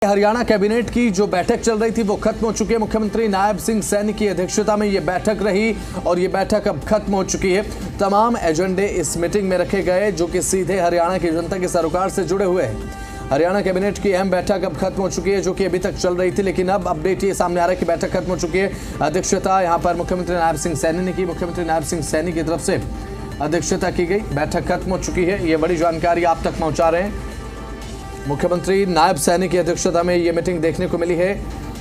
Haryana cabinet की जो बैठक चल रही थी वो खत्म हो चुकी है। मुख्यमंत्री नायब सिंह सैनी की अध्यक्षता में ये बैठक रही और ये बैठक अब खत्म हो चुकी है। तमाम एजेंडे इस मीटिंग में रखे गए जो कि सीधे हरियाणा की जनता के सरोकार से जुड़े हुए हैं। हरियाणा कैबिनेट की अहम बैठक अब खत्म हो चुकी है जो कि अभी तक चल रही थी, लेकिन अब अपडेट ये सामने आ रहा है कि बैठक खत्म हो चुकी है। अध्यक्षता यहाँ पर मुख्यमंत्री नायब सिंह सैनी ने की। मुख्यमंत्री नायब सिंह सैनी की तरफ से अध्यक्षता की गई। बैठक खत्म हो चुकी है, ये बड़ी जानकारी आप तक पहुँचा रहे हैं। मुख्यमंत्री नायब सैनी की अध्यक्षता में ये मीटिंग देखने को मिली है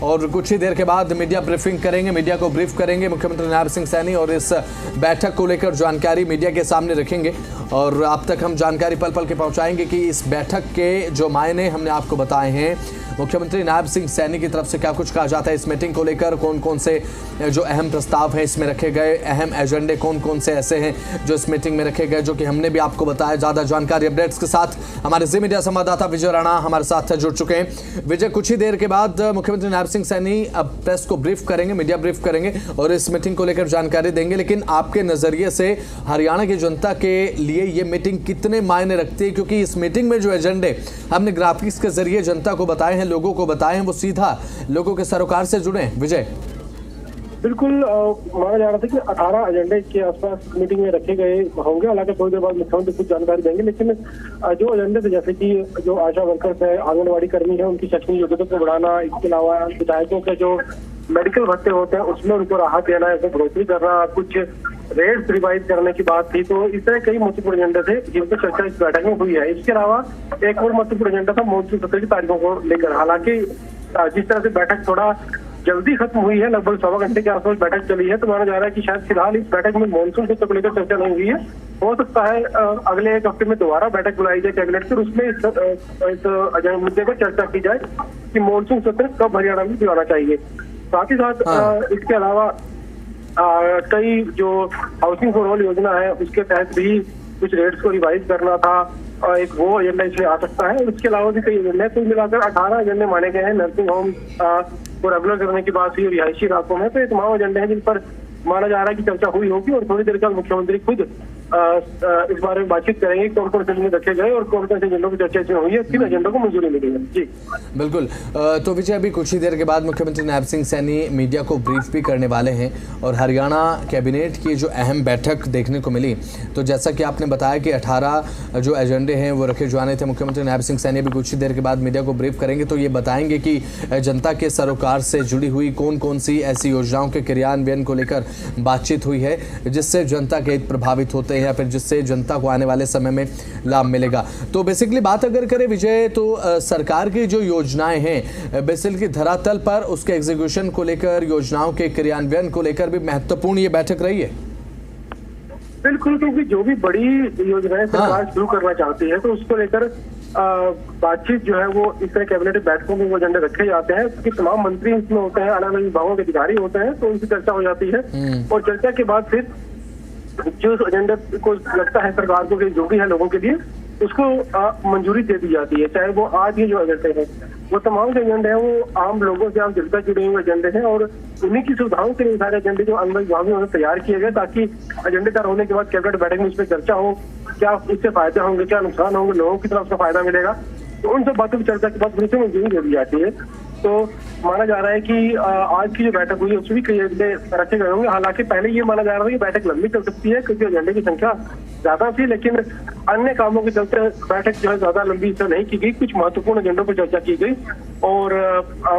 और कुछ ही देर के बाद मीडिया ब्रीफिंग करेंगे, मीडिया को ब्रीफ करेंगे मुख्यमंत्री नायब सिंह सैनी और इस बैठक को लेकर जानकारी मीडिया के सामने रखेंगे और आप तक हम जानकारी पल पल के पहुंचाएंगे कि इस बैठक के जो मायने हमने आपको बताए हैं, मुख्यमंत्री नायब सिंह सैनी की तरफ से क्या कुछ कहा जाता है इस मीटिंग को लेकर, कौन कौन से जो अहम प्रस्ताव हैं इसमें रखे गए, अहम एजेंडे कौन कौन से ऐसे हैं जो इस मीटिंग में रखे गए, जो कि हमने भी आपको बताया। ज़्यादा जानकारी अपडेट्स के साथ हमारे जी मीडिया संवाददाता विजय राणा हमारे साथ जुड़ चुके हैं। विजय, कुछ ही देर के बाद मुख्यमंत्री नायब सिंह सैनी अब प्रेस को ब्रीफ करेंगे, मीडिया ब्रीफ करेंगे और इस मीटिंग को लेकर जानकारी देंगे, लेकिन आपके नज़रिए से हरियाणा की जनता के लिए ये मीटिंग कितने मायने रखती है, क्योंकि इस मीटिंग में जो एजेंडे हमने ग्राफिक्स के जरिए जनता को बताए हैं, लोगों को बताए हैं, वो सीधा लोगों के सरोकार से जुड़े हैं। विजय, बिल्कुल माना जा रहा था कि 18 एजेंडे के आसपास मीटिंग में रखे गए होंगे। हालांकि थोड़ी देर बाद मुख्यमंत्री कुछ जानकारी देंगे, लेकिन जो एजेंडे थे जैसे कि जो आशा वर्कर्स है, आंगनबाड़ी कर्मी है, उनकी शैक्षणिक योग्यता को बढ़ाना, इसके अलावा विधायकों के जो मेडिकल भत्ते होते हैं उसमें उनको राहत देना, इसमें बढ़ोतरी करना, कुछ रेट्स रिवाइज करने की बात थी। तो इस तरह कई महत्वपूर्ण एजेंडे थे जिन पर चर्चा इस बैठक में हुई है। इसके अलावा एक और महत्वपूर्ण एजेंडा था मॉनसून सत्र की तारीखों को लेकर। हालांकि जिस तरह से बैठक थोड़ा जल्दी खत्म हुई है, लगभग 1.25 घंटे के आसपास बैठक चली है, तो माना जा रहा है कि शायद फिलहाल इस बैठक में मॉनसून सत्र को लेकर चर्चा नहीं हुई है। हो सकता है अगले एक हफ्ते में दोबारा बैठक बुलाई जाए कैबिनेट की, उसमें इस मुद्दे पर चर्चा की जाए कि मॉनसून सत्र कब हरियाणा में बुलाना चाहिए। साथ ही साथ इसके अलावा कई जो हाउसिंग फॉर ऑल योजना है उसके तहत भी कुछ रेट्स को रिवाइज करना था, एक वो एजेंडा इसमें आ सकता है। इसके अलावा भी कई एजेंडे, कुल मिलाकर 18 एजेंडे माने गए हैं। नर्सिंग होम को रेगुलर करने की बात हुई रिहायशी इलाकों में, तो ये तमाम एजेंडे हैं जिन पर माना जा रहा है कि चर्चा हुई होगी और थोड़ी देर बाद मुख्यमंत्री खुद इस बारे में बातचीत करेंगे कौन कौन से एजेंडे रखे गए और कौन कौन से एजेंडों की चर्चा इसमें हुई है, किन एजेंडों को मंजूरी मिली है। जी बिल्कुल। तो विजय, अभी कुछ ही देर के बाद मुख्यमंत्री नायब सिंह सैनी मीडिया को ब्रीफ भी करने वाले हैं और हरियाणा कैबिनेट की जो अहम बैठक देखने को मिली, तो जैसा कि आपने बताया कि 18 जो एजेंडे हैं वो रखे जाने थे। मुख्यमंत्री नायब सिंह सैनी अभी कुछ ही देर के बाद मीडिया को ब्रीफ करेंगे, तो ये बताएंगे कि जनता के सरोकार से जुड़ी हुई कौन कौन सी ऐसी योजनाओं के क्रियान्वयन को लेकर बातचीत हुई है जिससे जनता के हित प्रभावित होते हैं या फिर जिससे जनता को आने वाले समय में लाभ मिलेगा। तो बेसिकली बात अगर करें विजय, तो सरकार की जो योजनाएं हैं बेसिकली धरातल पर उसके एग्जीक्यूशन को लेकर, योजनाओं के क्रियान्वयन को लेकर भी महत्वपूर्ण ये बैठक रही है। बिल्कुल, क्योंकि जो भी बड़ी योजनाएं सरकार शुरू करना चाहती है तो उसको लेकर बातचीत जो है वो इस तरह कैबिनेट बैठकों में वो एजेंडे रखे जाते हैं, क्योंकि तमाम मंत्री इसमें होते हैं, अलग अलग विभागों के अधिकारी होते हैं, तो उनकी चर्चा हो जाती है और चर्चा के बाद फिर जो एजेंडे को लगता है सरकार को कि जो भी है लोगों के लिए उसको मंजूरी दे दी जाती है। चाहे वो आज के जो एजेंडे हैं वो तमाम जो एजेंडे हैं वो आम लोगों से, आम जनता जुड़े हुए एजेंडे हैं और उन्हीं की सुविधाओं के लिए सारे एजेंडे जो अंदर विभागों में तैयार किए गए ताकि एजेंडे तैयार होने के बाद कैबिनेट बैठक में इस पर चर्चा हो, क्या इससे फायदे होंगे, क्या नुकसान होंगे, लोगों की तरफ से फायदा मिलेगा, तो उन सब बातों की चर्चा के बाद फिर से मंजूरी दे दी जाती है। तो माना जा रहा है कि आज की जो बैठक हुई है उसमें भी कई एजेंडे रखे गए होंगे। हालांकि पहले ये माना जा रहा था कि बैठक लंबी चल सकती है क्योंकि एजेंडे की संख्या ज्यादा थी, लेकिन अन्य कामों के चलते बैठक जो है ज्यादा लंबी इससे नहीं की गई। कुछ महत्वपूर्ण एजेंडों पर चर्चा की गई और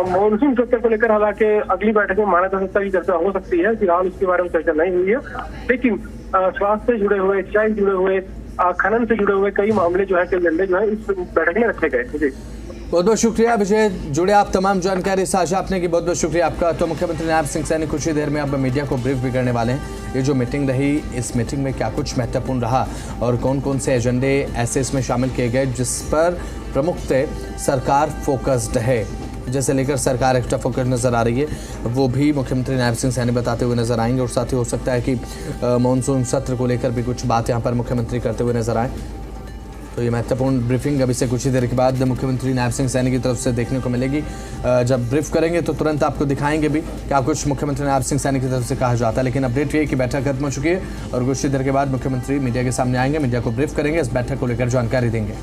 मॉनसून सत्र को लेकर हालांकि अगली बैठक में माना जा सकता है चर्चा हो सकती है, फिलहाल उसके बारे में चर्चा नहीं हुई है, लेकिन स्वास्थ्य से जुड़े हुए, सिंचाई से जुड़े हुए, खनन से जुड़े हुए कई मामले जो है एजेंडे जो है इस बैठक में रखे गए। जी बहुत बहुत शुक्रिया विजय, जुड़े आप तमाम जानकारी साझा आपने की, बहुत बहुत शुक्रिया आपका। तो मुख्यमंत्री नायब सिंह सैनी कुछ ही देर में अब मीडिया को ब्रीफ भी करने वाले हैं। ये जो मीटिंग रही, इस मीटिंग में क्या कुछ महत्वपूर्ण रहा और कौन कौन से एजेंडे ऐसे इसमें शामिल किए गए जिस पर प्रमुखतः सरकार फोकस्ड है, जैसे लेकर सरकार एक्स्ट्रा फोकस नज़र आ रही है, वो भी मुख्यमंत्री नायब सिंह सैनी बताते हुए नजर आएंगे और साथ ही हो सकता है कि मानसून सत्र को लेकर भी कुछ बात यहाँ पर मुख्यमंत्री करते हुए नजर आए। तो ये महत्वपूर्ण ब्रीफिंग अभी से कुछ ही देर के बाद मुख्यमंत्री नायब सिंह सैनी की तरफ से देखने को मिलेगी। जब ब्रीफ करेंगे तो तुरंत आपको दिखाएंगे भी क्या कुछ मुख्यमंत्री नायब सिंह सैनी की तरफ से कहा जाता है, लेकिन अपडेट ये है कि बैठक खत्म हो चुकी है और कुछ ही देर के बाद मुख्यमंत्री मीडिया के सामने आएंगे, मीडिया को ब्रीफ करेंगे, इस बैठक को लेकर जानकारी देंगे।